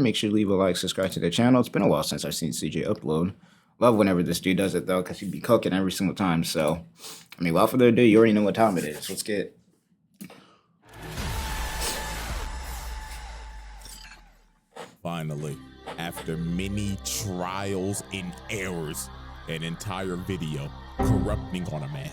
make sure to leave a like, subscribe to the channel. It's been a while since I've seen CJ upload. Love whenever this dude does it though, because he'd be cooking every single time. So, I mean, without further ado, you already know what time it is. Let's get. Finally, after many trials and errors, an entire video corrupting on a man,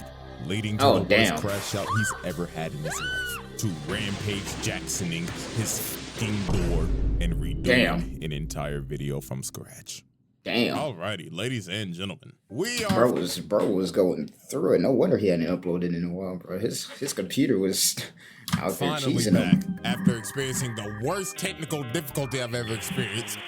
leading to the worst crash out he's ever had in his life, to Rampage Jacksoning his f***ing door and redoing an entire video from scratch. Damn. Alrighty, ladies and gentlemen, we are. Bro was going through it. No wonder he hadn't uploaded in a while, bro. His computer was out there cheesing him. After experiencing the worst technical difficulty I've ever experienced.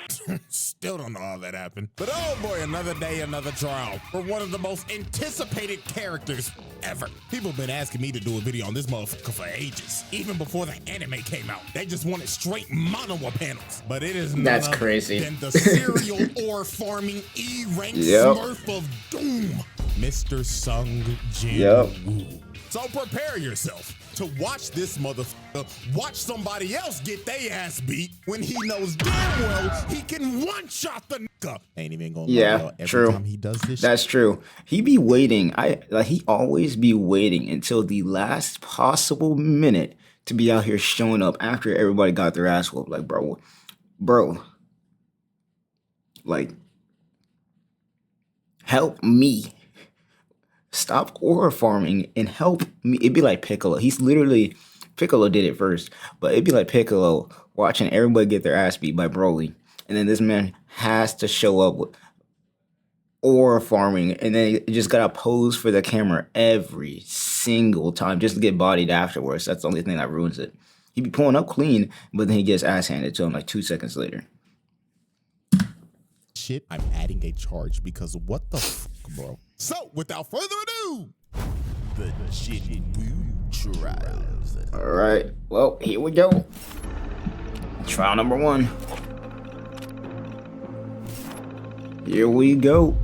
Still don't know how that happened. But oh boy, another day, another trial for one of the most anticipated characters ever. People have been asking me to do a video on this motherfucker for ages. Even before the anime came out. They just wanted straight mono panels. But it is That's crazy. Than the serial ore farming E-rank Smurf of doom, Mr. Sung Jinwoo. So prepare yourself to watch this motherfucker watch somebody else get their ass beat when he knows damn well he can one-shot the nigga. Ain't even gonna lie, every time he does this That's true. He be waiting. He always be waiting until the last possible minute to be out here showing up after everybody got their ass whooped. Like, bro, like, help me. Stop ore farming and help me. It'd be like Piccolo. Piccolo did it first, but it'd be like Piccolo watching everybody get their ass beat by Broly. And then this man has to show up with ore farming, and then he just gotta pose for the camera every single time just to get bodied afterwards. That's the only thing that ruins it. He'd be pulling up clean, but then he gets ass handed to him like 2 seconds later. Shit, I'm adding a charge because what the fuck, bro? So, without further ado, the Jinwoo trials. All right, well, here we go. Trial number 1. Here we go.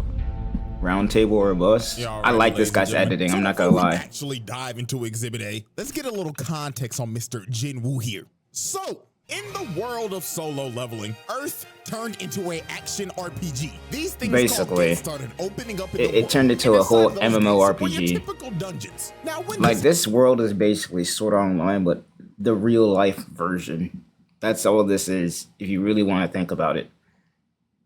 Round table or bus. Yeah, I like this guy's editing. I'm not gonna lie. Actually, dive into Exhibit A. Let's get a little context on Mr. Jinwoo here. So, in the world of solo leveling, Earth turned into an action RPG. These things basically started opening up it turned into a whole MMORPG. Now, like this world is basically Sword Art Online, but the real life version. That's all this is. If you really want to think about it,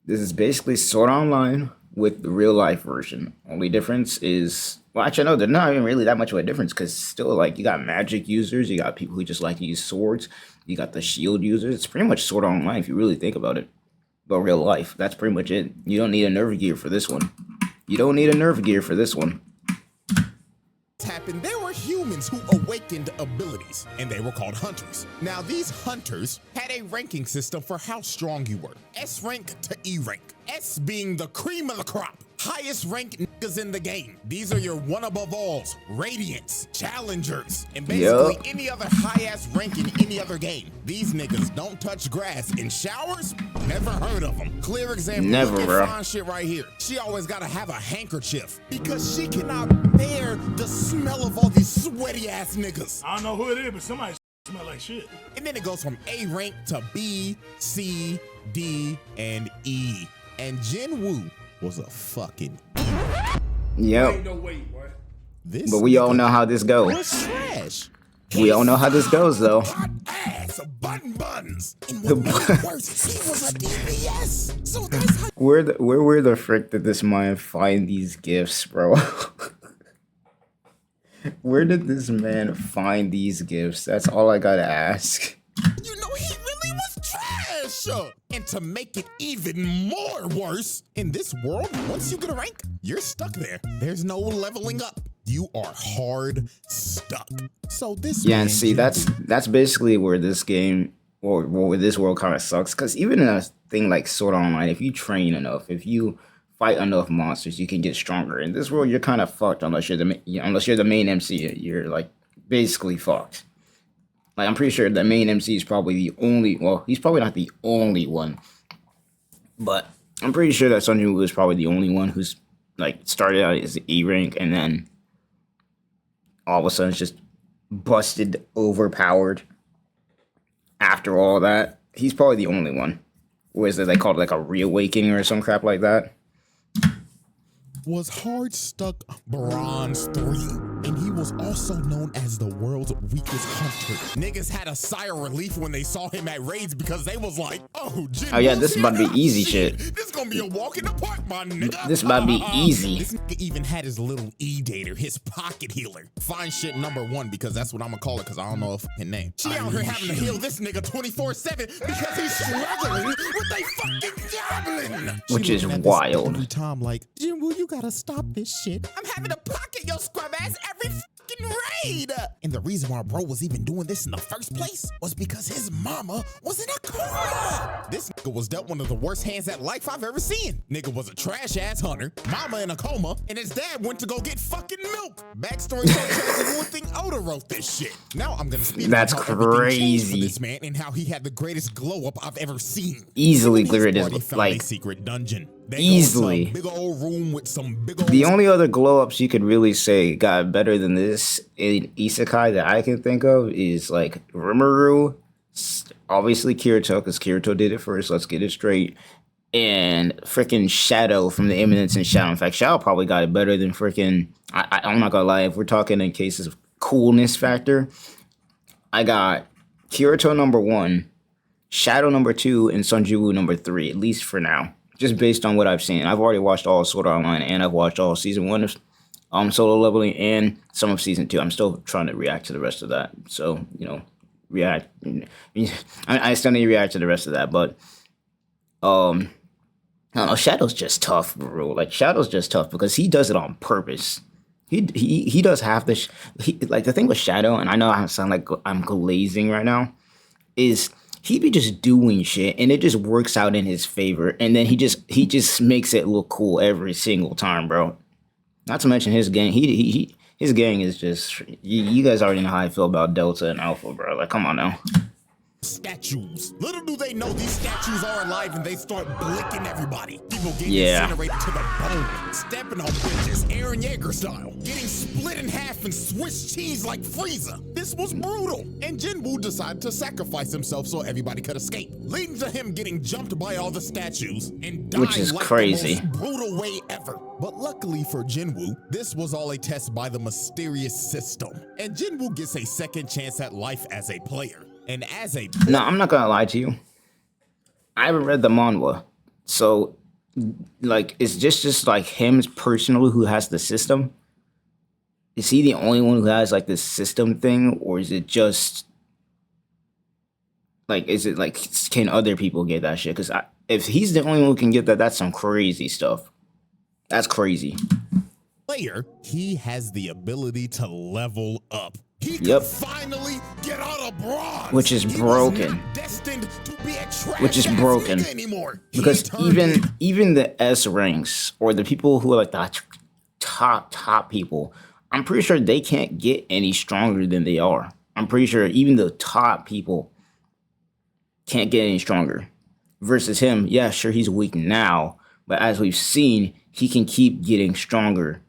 this is basically Sword Art Online with the real life version. Only difference is, well, actually, no, there's not even really that much of a difference because still, like, you got magic users, you got people who just like to use swords, you got the shield users. It's pretty much Sword Art Online if you really think about it. But real life, that's pretty much it. You don't need a nerve gear for this one. You don't need a nerve gear for this one. Happened, there were humans who awakened abilities, and they were called hunters. Now, these hunters had a ranking system for how strong you were. S rank to E rank. S being the cream of the crop. Highest rank niggas in the game. These are your one above alls, radiants, challengers, and basically any other high-ass rank in any other game. These niggas don't touch grass. In showers, never heard of them. Clear example, never, bro. Fine shit right here. She always gotta have a handkerchief because she cannot bear the smell of all these sweaty-ass niggas. I don't know who it is, but somebody smell like shit. And then it goes from A rank to B, C, D, and E. And Jinwoo was a fucking Yep. Ain't no way, boy. But we all know how this goes. Trash. We all know how this goes, though. Ass, buns. And what worse, he was a DPS. So that's how where the frick did this man find these gifts, bro? Where did this man find these gifts? That's all I gotta ask. You know he really was trash. And to make it even more worse, in this world, once you get a rank, you're stuck there. There's no leveling up. You are hard stuck. So this and see, that's basically where this game or where this world kind of sucks. Because even in a thing like Sword Art Online, if you train enough, if you fight enough monsters, you can get stronger. In this world, you're kind of fucked unless you're the main MC. You're like basically fucked. Like, I'm pretty sure the main MC is probably the only, well, he's probably not the only one, but I'm pretty sure that Sung Jinwoo is probably the only one who's, like, started out as E rank and then all of a sudden it's just busted, overpowered after all that. He's probably the only one. what is it? They call it like a reawakening or some crap like that. Was hard stuck bronze 3, and he was also known as the world's weakest hunter. Niggas had a sigh of relief when they saw him at raids because they was like, oh, Oh yeah, this is about to be easy shit. This gonna be a walk in the park, my nigga. This about to be easy. This nigga even had his little E-dater, his pocket healer. Fine shit #1, because that's what I'm gonna call it, because I don't know if his name. She out here having to heal this nigga 24/7 because he's struggling with a fucking goblin. Which is wild. Every time like, Jinwoo, you gotta stop this shit. I'm having to pocket your scrub ass every fucking raid. And the reason why bro was even doing this in the first place was because his mama was in a coma. This nigga was dealt one of the worst hands at life I've ever seen. Nigga was a trash ass hunter, mama in a coma, and his dad went to go get fucking milk. Backstory so crazy, one thing Oda wrote this shit. Now I'm gonna speak That's about how everything changed for crazy. this man and how he had the greatest glow up I've ever seen. Easily His clear it party is found like a secret dungeon. They easily. go to some big old room with some big old. The only other glow ups you could really say got better than this in Isekai that I can think of is like Rimuru, obviously Kirito, because Kirito did it first. Let's get it straight. And freaking Shadow from the Eminence and Shadow. In fact, Shadow probably got it better than freaking. I'm not gonna lie. If we're talking in cases of coolness factor, I got Kirito #1, Shadow #2, and Jinwoo #3. At least for now, just based on what I've seen. I've already watched all Sword Art Online, and I've watched all season 1 of Solo Leveling and some of season 2. I'm still trying to react to the rest of that. So react. I still need to react to the rest of that, but I don't know. Shadow's just tough, bro. Like Shadow's just tough because he does it on purpose. He does half the like the thing with Shadow, and I know I sound like I'm glazing right now, is he be just doing shit and it just works out in his favor, and then he just makes it look cool every single time, bro. Not to mention his gang. His gang is just you guys already know how I feel about Delta and Alpha, bro. Like, come on now. Statues. Little do they know these statues are alive and they start blicking everybody. People getting Yeah. incinerated to the bone, stepping on bitches, Aaron Yeager style, getting split in half and Swiss cheese like Frieza. This was brutal, and Jinwoo decided to sacrifice himself so everybody could escape, leading to him getting jumped by all the statues and dying Which is like crazy. the most brutal way ever. But luckily for Jinwoo, this was all a test by the mysterious system, and Jinwoo gets a second chance at life as a player. And as a No, I'm not gonna lie to you. I haven't read the manhwa, so like, it's just like him personally who has the system. Is he the only one who has like this system thing, or is it just like, is it like, can other people get that shit? Because if he's the only one who can get that, that's some crazy stuff. That's crazy. player, he has the ability to level up. He Yep. could finally get out of bronze, Which is He was broken. not destined to be a trash Which is ass broken. nigga anymore. He Because turned even the S ranks, or the people who are like the top people, I'm pretty sure they can't get any stronger than they are. I'm pretty sure even the top people can't get any stronger. Versus him, yeah, sure, he's weak now, but as we've seen, he can keep getting stronger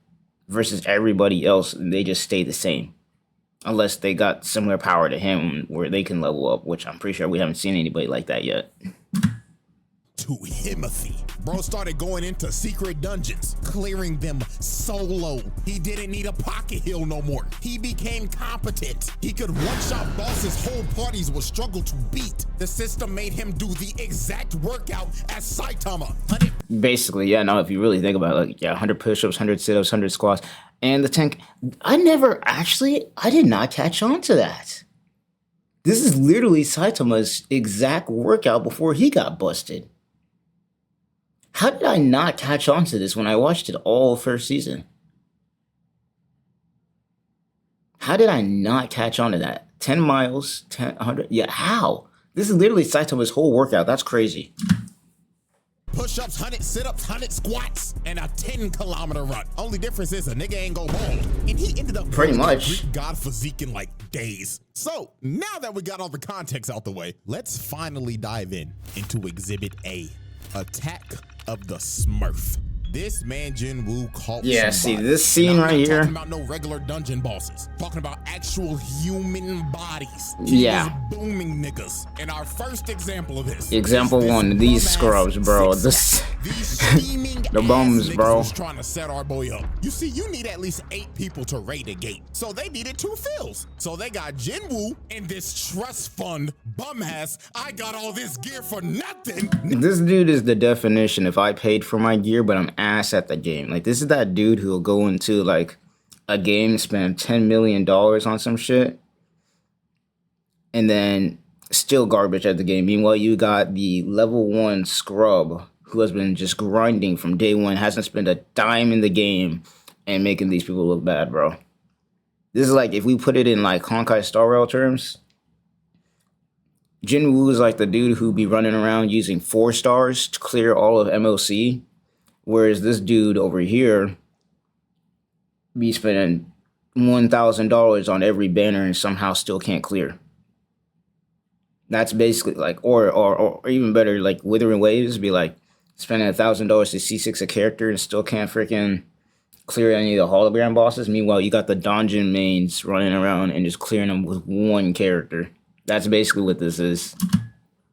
versus everybody else, and they just stay the same. Unless they got similar power to him where they can level up, which I'm pretty sure we haven't seen anybody like that yet. to Himothy. Bro started going into secret dungeons, clearing them solo. He didn't need a pocket heal no more. He became competent. He could one-shot bosses whole parties would struggle to beat. The system made him do the exact workout as Saitama. Basically, yeah, no, if you really think about it, like, yeah, 100 push-ups, 100 sit-ups, 100 squats, and the tank. I did not catch on to that. This is literally Saitama's exact workout before he got busted. How did I not catch on to this when I watched it all first season? How did I not catch on to that? 10 miles, 10, 100, yeah, how? This is literally Saitama's whole workout. That's crazy. Push-ups, 100 sit-ups, 100 squats, and a 10-kilometer run. Only difference is a nigga ain't go bald. And he ended up Pretty building a much. Greek god physique in like days. So now that we got all the context out the way, let's finally dive into Exhibit A, Attack of the Smurf. This man Jinwoo caught Yeah, somebody. see this scene right here. Talking about no regular dungeon bosses. Talking about actual human bodies. Yeah. He was booming niggas. And our first example of this. Example is this one, these bum-ass scrubs, bro. six-stack. These scheming The bums, ass bro. niggas was trying to set our boy up. You see, you need at least 8 people to raid a gate. So they needed 2 fills. So they got Jinwoo and this trust fund bum ass. I got all this gear for nothing. This dude is the definition if I paid for my gear, but I'm ass at the game. Like, this is that dude who'll go into, like, a game, spend $10 million on some shit, and then still garbage at the game. Meanwhile, you got the level 1 scrub who has been just grinding from day one, hasn't spent a dime in the game, and making these people look bad, bro. This is like, if we put it in, like, Honkai Star Rail terms, Jinwoo is like the dude who be running around using 4 stars to clear all of MOC, whereas this dude over here be spending $1,000 on every banner and somehow still can't clear. That's basically like, or even better, like Withering Waves be like spending $1,000 to C6 a character and still can't freaking clear any of the hologram bosses. Meanwhile, you got the dungeon mains running around and just clearing them with 1 character. That's basically what this is.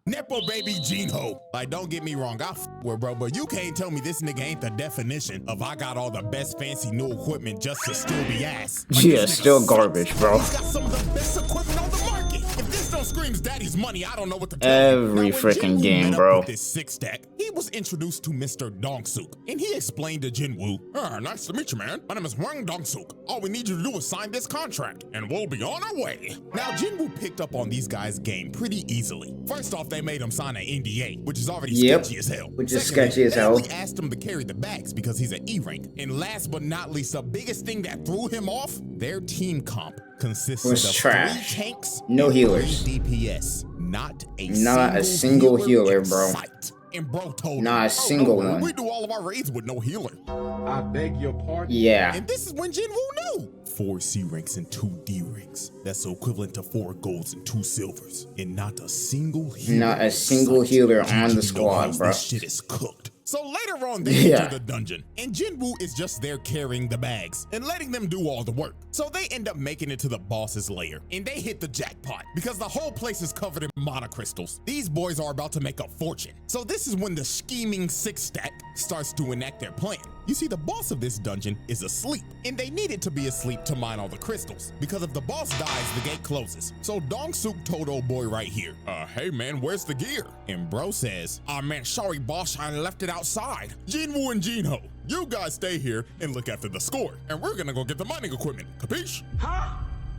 Nepo baby Jinho. Like, don't get me wrong, I with bro, but you can't tell me this nigga ain't the definition of I got all the best fancy new equipment just to still be ass. Like, Yeah, this nigga still sucks. garbage, bro. He's got some of the best equipment on the market. If this don't screams daddy's money, I don't know what to tell you. Every Now, when freaking Jinwoo game, met up bro. with this 6-stack, he was introduced to Mr. Dongsuk, and he explained to Jinwoo, nice to meet you, man. My name is Wang Dongsuk. All we need you to do is sign this contract, and we'll be on our way. Now, Jinwoo picked up on these guys' game pretty easily. First off, they made him sign an NDA, which is already sketchy as hell. Which is Secondly, sketchy as hell. They only asked him to carry the bags because he's an E rank. And last but not least, the biggest thing that threw him off, their team comp consisted Was of trash. 3 tanks, No and healers. 3 DPS. Not a single healer, in bro. sight. And bro told Not him, a single one. We do all of our raids with no healer. I beg your pardon? Yeah. And this is when Jinwoo knew. 4 C ranks and 2 D ranks. That's equivalent to 4 golds and 2 silvers. And not a single healer. Not a single healer on You the know squad, how bro. This shit is cooked. So later on, they Yeah. enter the dungeon, and Jinwoo is just there carrying the bags and letting them do all the work. So they end up making it to the boss's lair, and they hit the jackpot because the whole place is covered in mana crystals. These boys are about to make a fortune. So this is when the scheming 6-stack starts to enact their plan. You see, the boss of this dungeon is asleep, and they needed to be asleep to mine all the crystals, because if the boss dies, the gate closes. So Dongsuk told old boy right here, hey man, where's the gear? And bro says, man, sorry boss, I left it outside. Jinwoo and Jinho, you guys stay here and look after the score, and we're gonna go get the mining equipment, capiche?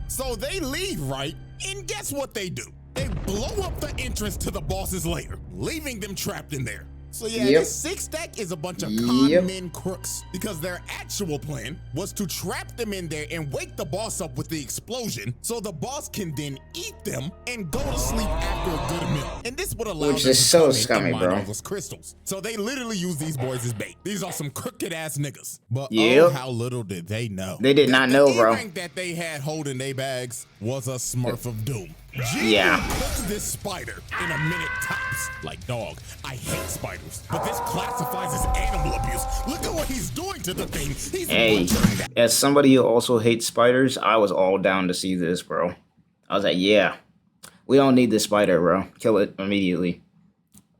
So they leave, right? And guess what they do? They blow up the entrance to the boss's lair, leaving them trapped in there. So yeah, Yep. this 6-stack is a bunch of con Yep. men crooks, because their actual plan was to trap them in there and wake the boss up with the explosion so the boss can then eat them and go to sleep after a good meal. And this would allow Which them is to so come in scummy, and mine bro. all those crystals. So they literally use these boys as bait. These are some crooked ass niggas. But oh, Yep. how little did they know. They did not know, The bro. E-rank that they had holding their bags was a Smurf of Doom. Yeah. Jinwoo cooks this spider in a minute tops. Like, dog, I hate spiders, but this classifies as animal abuse. Look at what he's doing to the thing. He's Hey, butchering that. as somebody who also hates spiders, I was all down to see this, bro. I was like, yeah, we don't need this spider, bro. Kill it immediately.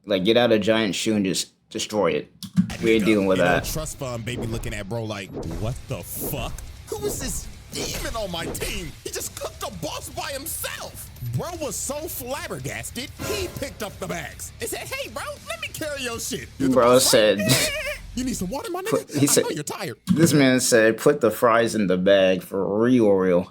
Like, get out a giant shoe and just destroy it. We ain't dealing with You know, that. Trust fund baby looking at bro like, what the fuck? Who is this demon on my team? He just cooked a boss by himself. Bro was so flabbergasted, he picked up the bags and said, hey bro, let me carry your shit. You're the Bro boss, right? said, You need some water, my nigga? he I said- know you're tired. this man said, put the fries in the bag for real.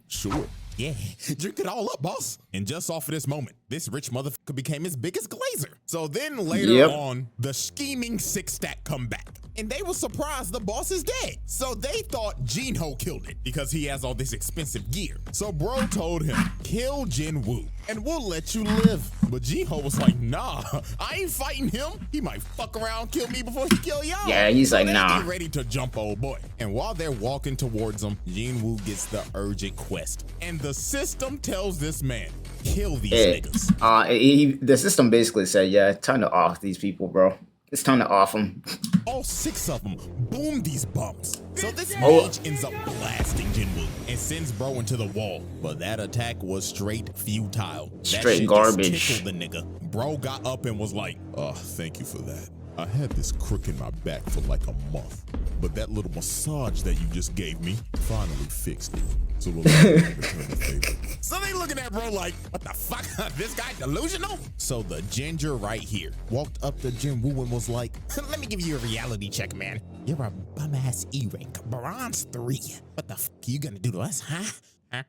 Sure. Yeah, drink it all up, boss. And just off of this moment, this rich motherfucker became his biggest glazer. So then later Yep. on, the scheming 6-stack come back. And they were surprised the boss is dead. So they thought Jinho killed it because he has all this expensive gear. So bro told him, kill Jinwoo and we'll let you live. But Jinho was like, nah, I ain't fighting him. He might fuck around and kill me before he kill y'all. Yeah, he's like, they nah. get ready to jump old boy. And while they're walking towards him, Jinwoo gets the urgent quest. And the system tells this man, kill these niggas. The system basically said, yeah, time to off these people, bro. It's time to off him. All 6 of them boom these bums. So this mage ends up blasting Jinwoo and sends bro into the wall. But that attack was straight futile. Straight that shit garbage. Just tickled the nigga. Bro got up and was like, thank you for that. I had this crook in my back for like a month, but that little massage that you just gave me finally fixed it. So we'll return the favor. So they looking at bro like, what the fuck? This guy delusional? So the ginger right here walked up to Jinwoo and was like, let me give you a reality check, man. You're a bum-ass E rank, bronze 3. What the fuck are you gonna do to us, huh?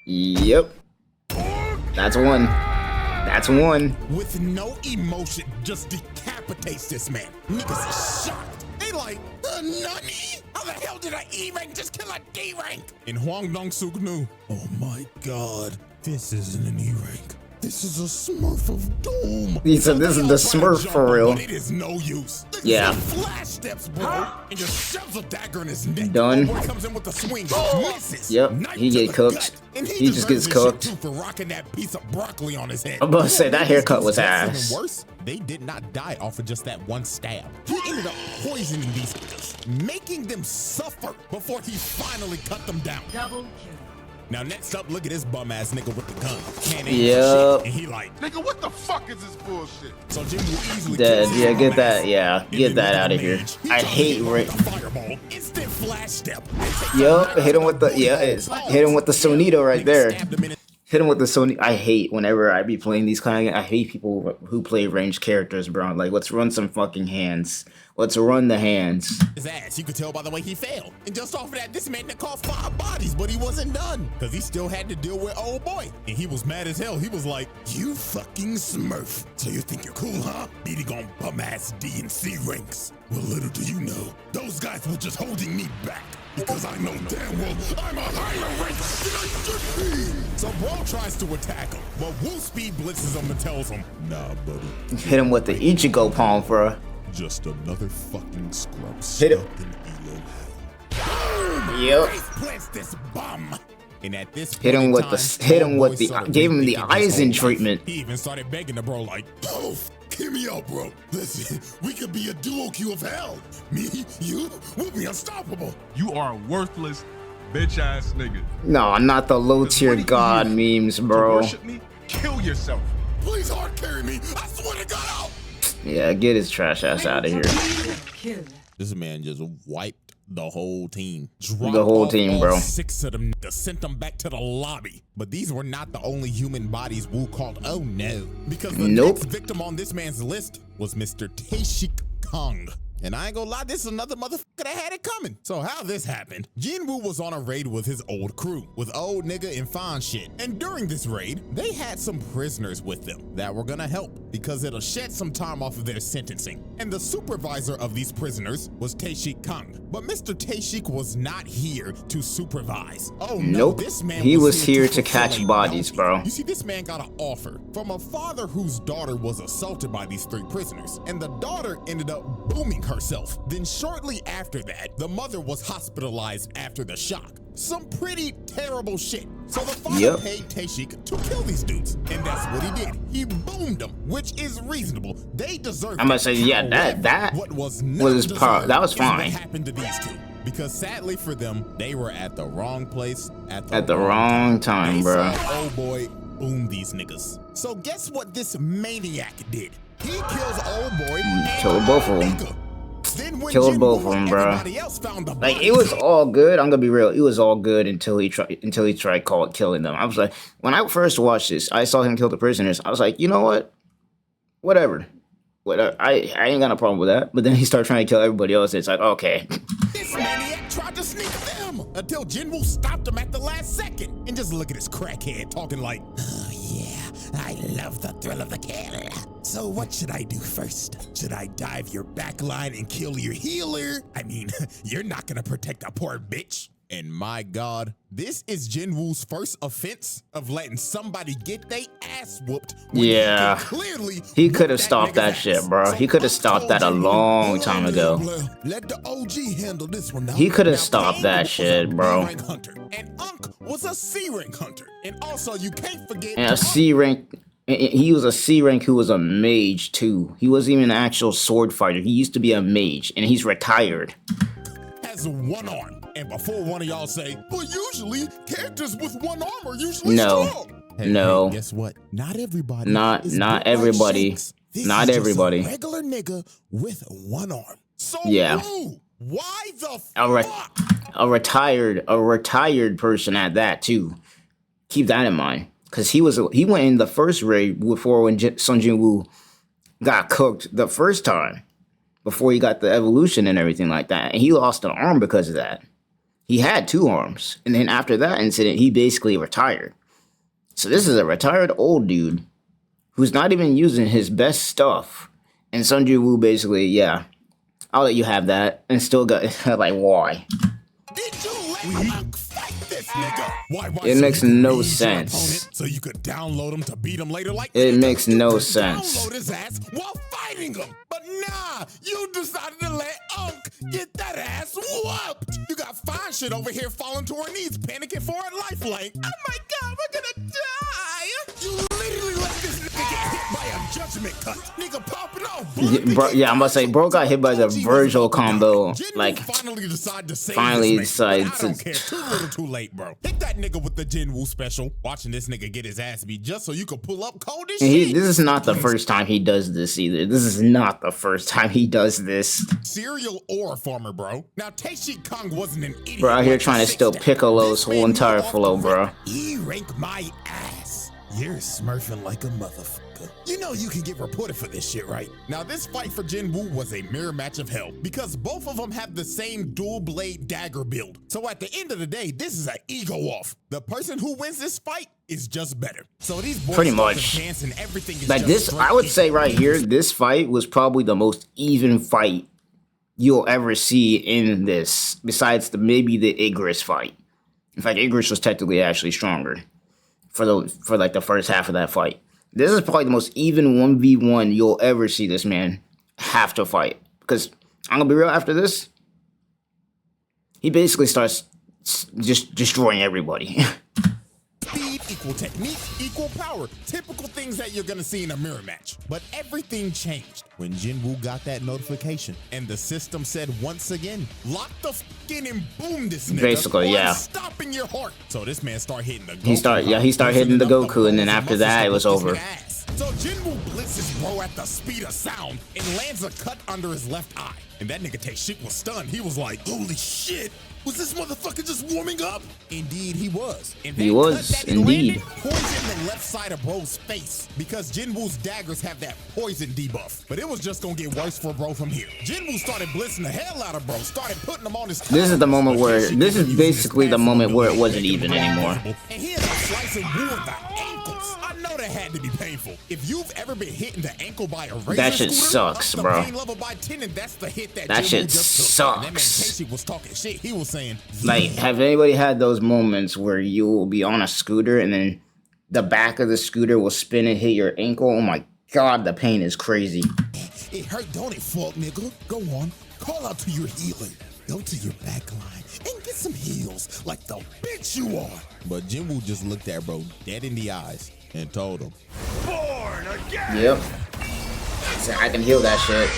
Yep. That's one. That's one. With no emotion, just decapitates this man. Niggas is shocked. They like, nani? How the hell did an E rank just kill a D rank? And Hwang Dong-suk knew, oh my god, this isn't an E rank. This is a Smurf of doom. He said this is the Smurf for real. But it is no use. Yeah. Flash steps, bro, and just shoves a dagger in his neck. Done. Boy comes in with the swing, misses. Yep, Knife he to get the cooked. gut. And He just gets deserves this cooked. shit, too, for rocking that piece of broccoli on his head. I'm about to say that haircut was Even ass. worse, they did not die off of just that one stab. He ended up poisoning these niggas, making them suffer before he finally cut them down. Double kill. Now next up, look at this bum ass nigga with the gun. Can't aim for Yep. shit. And he like, Nigga, what the fuck is this bullshit? so Jinwoo easily Dead. kills Yeah, his get bum that. ass. Yeah, And get then that look at out the of here. mage. He I just hate hit him Rick. with a fireball. Instant flash step. Yup, hit him with the hit him with the Sonito right there. Hit him with the Sony. I hate whenever I be playing these kind of. I hate people who play ranged characters, bro. Like, let's run some fucking hands. Let's run the hands. His ass. You could tell by the way he fell. And just off of that, this man that caused 5 bodies, but he wasn't done. Because he still had to deal with old boy. And he was mad as hell. He was like, you fucking Smurf. So you think you're cool, huh? Beating on bum-ass D and C ranks. Well, little do you know, those guys were just holding me back. Because I know damn well I'm a higher rank than I should be. So bro tries to attack him. But Woo Speed blitzes him and tells him, nah, buddy. Hit him with the Ichigo palm for a. Just another fucking scrub Hit stuck him. in elo hell. Yep. Face plants this bum. And at this Hit him point in with time, the. Hit him with homeboy the. started Gave him the rethinking his Aizen whole treatment. life. He even started begging the bro like, oh, hear me out, bro. Listen, we could be a duo queue of hell. Me, you, we'll be unstoppable. You are a worthless, bitch ass nigga. No, not the low tier god memes, To bro. worship me, kill yourself. Please hard carry me. I swear to God, out. Yeah, get his trash ass out of here. Kill. This man just wiped the whole team. Dropped The whole off team, all bro. 6 of them, sent them back to the lobby. But these were not the only human bodies Wu called oh no. Because the Nope. next victim on this man's list was Mr. Taeshik Kong. And I ain't gonna lie, this is another motherfucker that had it coming. So how this happened, Jinwoo was on a raid with his old crew, with old nigga and fine shit. And during this raid, they had some prisoners with them that were gonna help because it'll shed some time off of their sentencing. And the supervisor of these prisoners was Taeshik Kong. But Mr. Taeshik was not here to supervise. Oh no, Nope. this man He was here to fulfill catch a bodies, bounty. bro. You see, this man got an offer from a father whose daughter was assaulted by these 3 prisoners. And the daughter ended up booming herself. Then shortly after that, the mother was hospitalized after the shock. Some pretty terrible shit. So the father Yep. paid Taeshik to kill these dudes. And that's what he did. He boomed them, which is reasonable. They deserve I'm gonna say, yeah, that what was was deserved that was is what fine. happened to these 2. Because sadly for them, they were at the wrong place at At the wrong time, They bro. saw old boy boom these niggas. So guess what this maniac did? He kills old boy and Killed both of them. nigga. Then when Killed Jinwoo both of and them, bro. everybody else found the Like, bodies, it was all good. I'm gonna be real. It was all good until he tried killing them. I was like, when I first watched this, I saw him kill the prisoners. I was like, you know what? Whatever. I ain't got no problem with that. But then he started trying to kill everybody else. It's like, okay. this maniac tried to sneak them until Jinwoo stopped him at the last second. And just look at this crackhead talking like, oh yeah, I love the thrill of the kill. So what should I do first? Should I dive your back line and kill your healer? I mean, you're not gonna protect a poor bitch. And my God, this is Jinwoo's first offense of letting somebody get their ass whooped. when Yeah. clearly He whoop could have stopped nigga's that ass. shit, bro. So He could have Unc stopped told that a Jinwoo, long time ago. let the OG handle this one now. He could have Now, stopped Kang that was shit, a bro. B-rank hunter, and Unc was a C rank hunter. And also, you can't forget And a C rank. He was a C rank who was a mage too. He wasn't even an actual sword fighter. He used to be a mage, and he's retired. Has one arm. And before one of y'all say, well, usually characters with one arm are usually No. strong. No. Hey, guess what? Not everybody. Not everybody. Not everybody. Just a regular nigga with one arm. So Yeah. why the fuck? A retired person at that too. Keep that in mind, because he went in the first raid before when Sun Jinwoo got cooked the first time, before he got the evolution and everything like that, and he lost an arm because of that. He had 2 arms, and then after that incident, he basically retired. So this is a retired old dude who's not even using his best stuff, and Sun Jinwoo basically, yeah, I'll let you have that, and still got like, why? Did you let fight this nigga? Why It so makes you could no read your sense. opponent So you could download him to beat him later? Like It nigga, makes you no could sense. Download his ass while fighting him. But nah, you decided to let Unk get that ass whooped. You got fine shit over here falling to her knees, panicking for her lifeline. Oh my god, we're gonna die. You literally let this nigga get hit by a judgment cut. Nigga popping off. Yeah, I'm about to say, bro got hit by the Virgil combo. Jinwoo Like, finally decided to save finally this man. decided I don't to- care. Too little, too late, bro. Hit that nigga with the Jinwoo special. Watching this nigga get his ass beat just so you could pull up cold as shit. this is not the first time he does this either. This is not the first time he does this. Serial ore farmer, bro. Now, Taishik Kong wasn't an idiot. Bro out here like trying to the steal six Piccolo's This whole man entire knew off flow, the bro. rip, he rank my ass. You're smurfing like a motherfucker. You know you can get reported for this shit, right? Now, this fight for Jinwoo was a mirror match of hell because both of them have the same dual blade dagger build. So at the end of the day, this is an ego off. The person who wins this fight is just better. So these boys Pretty start much. to dance and everything is Like just this, straight I would hit. say right here, this fight was probably the most even fight you'll ever see in this, besides maybe the Igris fight. In fact, Igris was technically actually stronger for like the first half of that fight. This is probably the most even 1v1 you'll ever see this man have to fight. Because I'm gonna be real, after this, he basically starts just destroying everybody. Speed equal technique equal power. Typical things that you're gonna see in a mirror match. But everything changed when Jinwoo got that notification and the system said once again, lock the in and boom this nigga. Basically, or yeah. I'm stopping your heart. So this man started hitting the Goku. He started hitting the loosening up Goku, and then bones after muscles that, to it was whip this over. nigga ass. So Jinwoo blitzes bro at the speed of sound and lands a cut under his left eye. And that nigga Taishik was stunned. He was like, holy shit. Was this motherfucker just warming up? Indeed, he was. And He that was, cut that indeed. landed poisoned the left side of bro's face because Jinwoo's daggers have that poison debuff. But it was just gonna get worse for bro from here. Jinwoo started blitzing the hell out of bro, started putting him on his This is the moment But where Taishik this is using his basically the passive moment where it ability wasn't to make even him anymore. invisible. And here's a slice of wood the ankles. I know that had to be painful. If you've ever been hit in the ankle by a razor That shit scooter, sucks, up the bro. pain level by 10, and that's the hit that That Jinwoo shit just took. And that man sucks. Taishik was talking shit. He was saying, Like, have anybody had those moments where you will be on a scooter and then the back of the scooter will spin and hit your ankle? Oh my god, the pain is crazy. it hurt, don't it, fuck nigga? Go on, call out to your healer. Go to your back line and get some heals like the bitch you are. But Jinwoo just looked at bro dead in the eyes and told him, Born again. Yep. He said, I can heal that shit.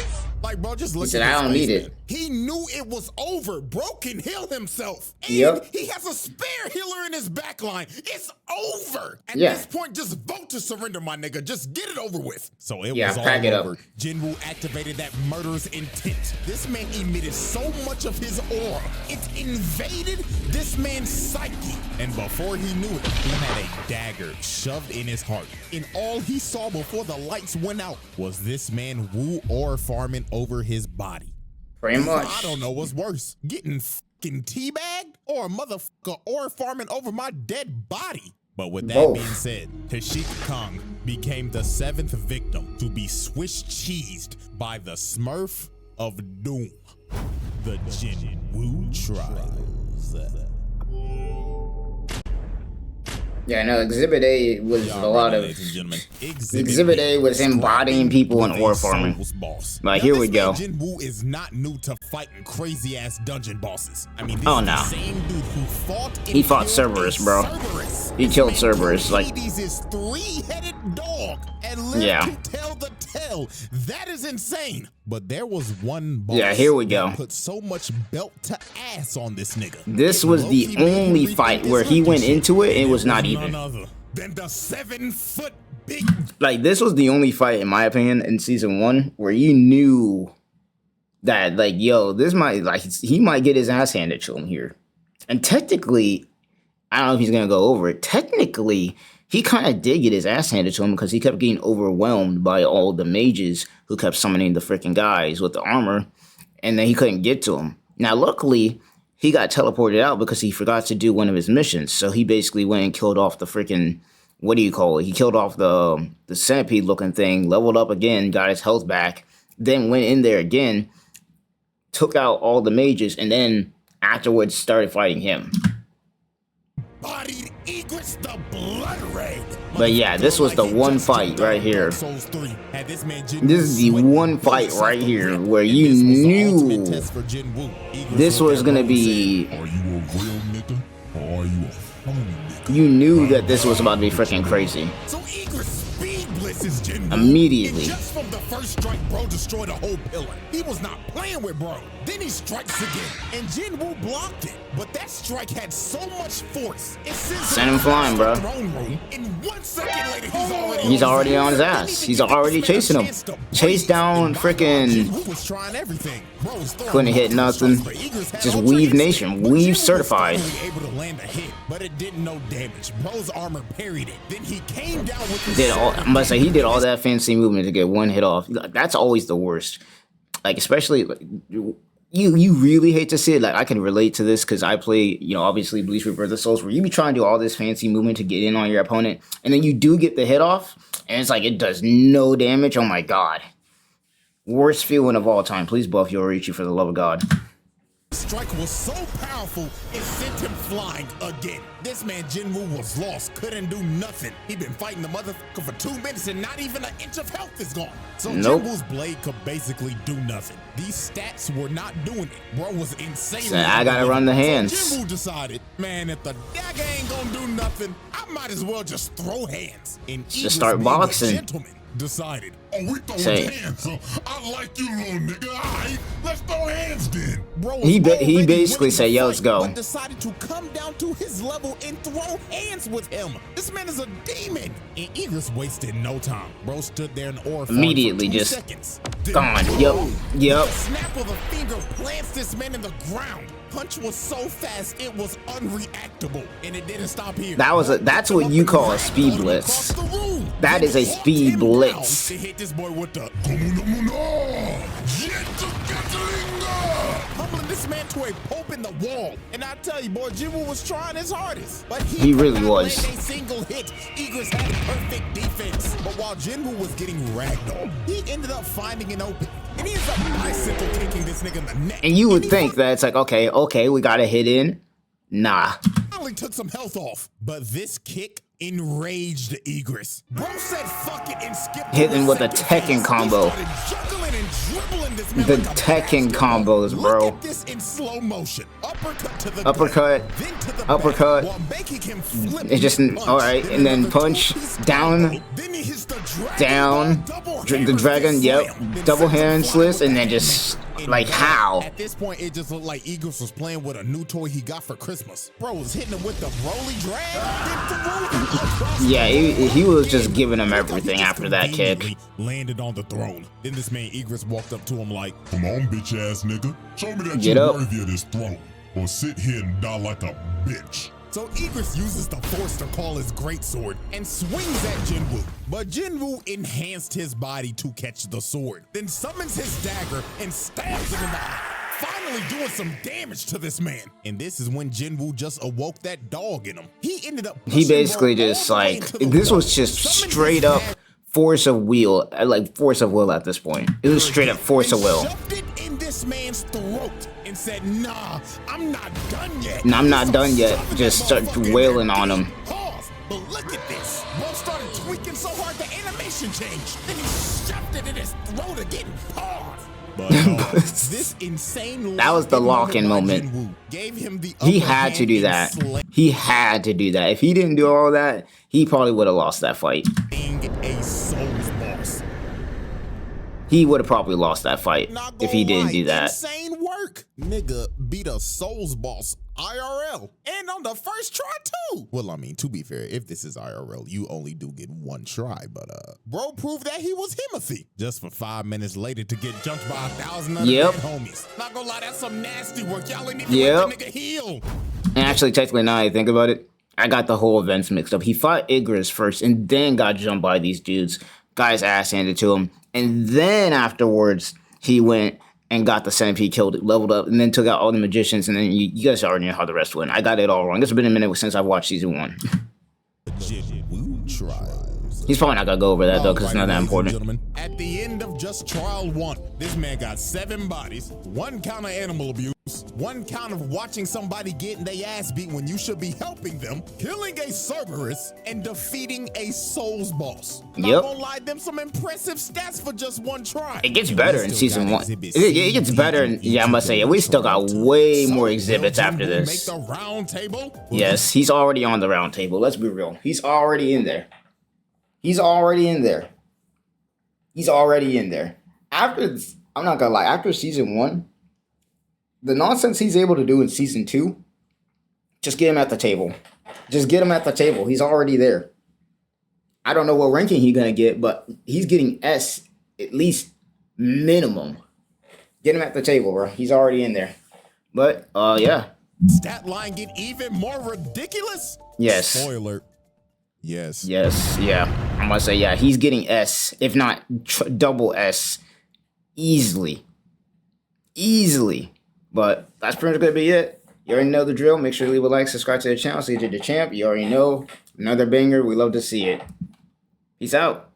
like, bro, just look said, at his "I don't face, need man. it." He knew it was over. Bro can heal himself. And Yep. he has a spare healer in his back line. It's over. At Yeah. this point, just vote to surrender, my nigga. Just get it over with. So it Yeah, was all pack it up. over. Jinwoo activated that murderous intent. This man emitted so much of his aura. It invaded this man's psyche. And before he knew it, he had a dagger shoved in his heart. And all he saw before the lights went out was this man Woo ore farming over his body. Pretty much. I don't know what's worse, getting fucking teabagged or a motherfucker ore farming over my dead body. But with that Both. being said, Taishik Kong became the 7th victim to be Swiss cheesed by the Smurf of Doom, the Jinwoo Trials. Yeah, no, Exhibit A was a lot of. ladies and gentlemen, Exhibit A was embodying people in ore farming. Like, here we go. Jinwoo is not new to fighting crazy ass dungeon bosses. I mean, this Oh, is no. the same dude who fought and He fought killed Cerberus, a bro. Cerberus. He killed Cerberus, like. Hades is three-headed dog and lived Yeah. to tell the tale. That is insane. But there was one boss. Yeah, here we go. that put so much belt to ass on this nigga. This was the only fight where he went into it and it was not even. None other than the 7-foot big. Like, this was the only fight, in my opinion, in season 1 where you knew that, like, yo, this might, like, he might get his ass handed to him here. And technically, I don't know if he's gonna go over it. Technically, he kind of did get his ass handed to him because he kept getting overwhelmed by all the mages who kept summoning the freaking guys with the armor, and then he couldn't get to him. Now, luckily, he got teleported out because he forgot to do one of his missions. So he basically went and killed off the freaking, what do you call it? He killed off the centipede looking thing, leveled up again, got his health back, then went in there again, took out all the mages, and then afterwards started fighting him. Bodied Egress the Blood Red. But yeah, this was the one fight right here. This is the one fight right here where you knew this was gonna be. Are you a real nigga or are you a phony nigga? You knew that this was about to be freaking crazy. So Egress speed blitzes Jinwoo. Immediately. And just from the first strike, bro destroyed a whole pillar. He was not playing with bro. Then he strikes again, and Jinwoo blocked it. But that strike had so much force, it sent him flying, bro. In 1 second later, He's already on his ass. He's already chasing him. Chase down freaking. Couldn't hit nothing. Just Weave Nation. Weave certified. Able to land a hit, but it did no damage. Bro's armor parried it. Then he came down with his I must say, he did all that fancy movement to get one hit off. That's always the worst. Like, especially, like, you really hate to see it. Like, I can relate to this because I play, you know, obviously Bleach Rebirth of the Souls, where you be trying to do all this fancy movement to get in on your opponent, and then you do get the hit off, and it's like, it does no damage. Oh my god. Worst feeling of all time. Please buff Yoruichi for the love of God. strike was so powerful, it sent him flying again. This man Jinwoo was lost, couldn't do nothing. He been fighting the motherfucker for 2 minutes and not even an inch of health is gone. So Jinwoo's blade could basically do nothing. These stats were not doing it. Bro was insane. So I gotta run the hands. So Jinwoo decided, man, if the dagger ain't gonna do nothing, I might as well just throw hands. And just start boxing. Gentleman decided, oh, we throwing hands, so I like you, little nigga. All right, let's throw hands then. Bro he basically said, yo, let's go. But decided to come down to his level and throw hands with him. This man is a demon. And Egress wasted no time. Bro stood there in aura immediately for 2 just seconds. gone. Yep. The snap of a finger plants this man in the ground. Punch was so fast it was unreactable, and it didn't stop here. That's what you call a speed blitz. That is a speed blitz. To hit this boy with the humbling this man to a pope in the wall. And I tell you, boy, Jinwoo was trying his hardest, but he really was. A single hit. Egress had perfect defense, but while Jinwoo was getting ragdolled, he ended up finding an opening. And he ends up bicycle kicking this nigga in the neck. And you would think that it's like, okay, we got a hit in. Nah. Finally took some health off, but this kick enraged Egress. Bro said fuck it and skipped hitting with a Tekken combo. The Tekken combos, bro. Look at this in slow motion. Uppercut to the uppercut, then to the uppercut. Back, while making him flip it's just all right, and then punch down, then he hits the down, the dragon. Yep, double hand slice, and then just like how? At this point, it just looked like Egress was playing with a new toy he got for Christmas. Bro was hitting him with the Broly drag. Yeah, he was just giving him everything after that kick. Landed on the throne. Then this man Egress walked up to him like, come on, bitch ass nigga. Show me that Get you're up. worthy of this throne. Or sit here and die like a bitch. So Egress uses the force to call his greatsword and swings at Jinwoo. But Jinwoo enhanced his body to catch the sword, then summons his dagger and stabs him in the eye, finally doing some damage to this man. And this is when Jinwoo just awoke that dog in him. He ended up He basically just like, this was just straight up force of will, like force of will at this point. It was straight up force of will. Shoved it in this man's throat and said, nah, I'm not done yet. And I'm not done yet. Just start wailing on him. Pause. But look at this. Bro started tweaking so hard the animation changed. Then he shoved it in his throat again. Pause. But this insane that was the lock-in moment. Jinwoo gave him the He had to do that. He had to do that. If he didn't do all that, he probably would have lost that fight. A Souls boss. He would have probably lost that fight if he didn't do that. Insane work. Nigga beat a Souls boss IRL. And on the first try too. Well, I mean, to be fair, if this is IRL, you only do get one try. But bro proved that he was Himothy. Just for 5 minutes later to get jumped by 1,000 other dead homies. Not gonna lie, that's some nasty work. Y'all ain't even let the nigga heal. And actually, technically, now I think about it, I got the whole events mixed up. He fought Igris first and then got jumped by these dudes. Guy's ass handed to him. And then afterwards, he went and got the centipede, killed it, leveled up, and then took out all the magicians. And then you guys already know how the rest went. I got it all wrong. It's been a minute since I've watched season 1. He's probably not going to go over that, though, because it's not that important. At the end of just trial 1, this man got 7 bodies, 1 count of animal abuse, 1 count of watching somebody getting their ass beat when you should be helping them, killing a Cerberus, and defeating a Souls boss. Not gonna lie, them some impressive stats for just 1 try. It gets better in season 1. It gets better. Yeah, I must say, we still got way more exhibits after this. Make the round table? Yes, he's already on the round table. Let's be real. He's already in there. He's already in there. He's already in there. After, I'm not gonna lie, after season 1, the nonsense he's able to do in season 2, just get him at the table. Just get him at the table. He's already there. I don't know what ranking he's gonna get, but he's getting S at least minimum. Get him at the table, bro. He's already in there. But, yeah. Stat line get even more ridiculous? Yes. Spoiler. Yes. Yes, yeah. I'm gonna say, yeah, he's getting S, if not double S, easily. Easily. But that's pretty much gonna be it. You already know the drill. Make sure to leave a like, subscribe to the channel so you get the champ. You already know. Another banger. We love to see it. Peace out.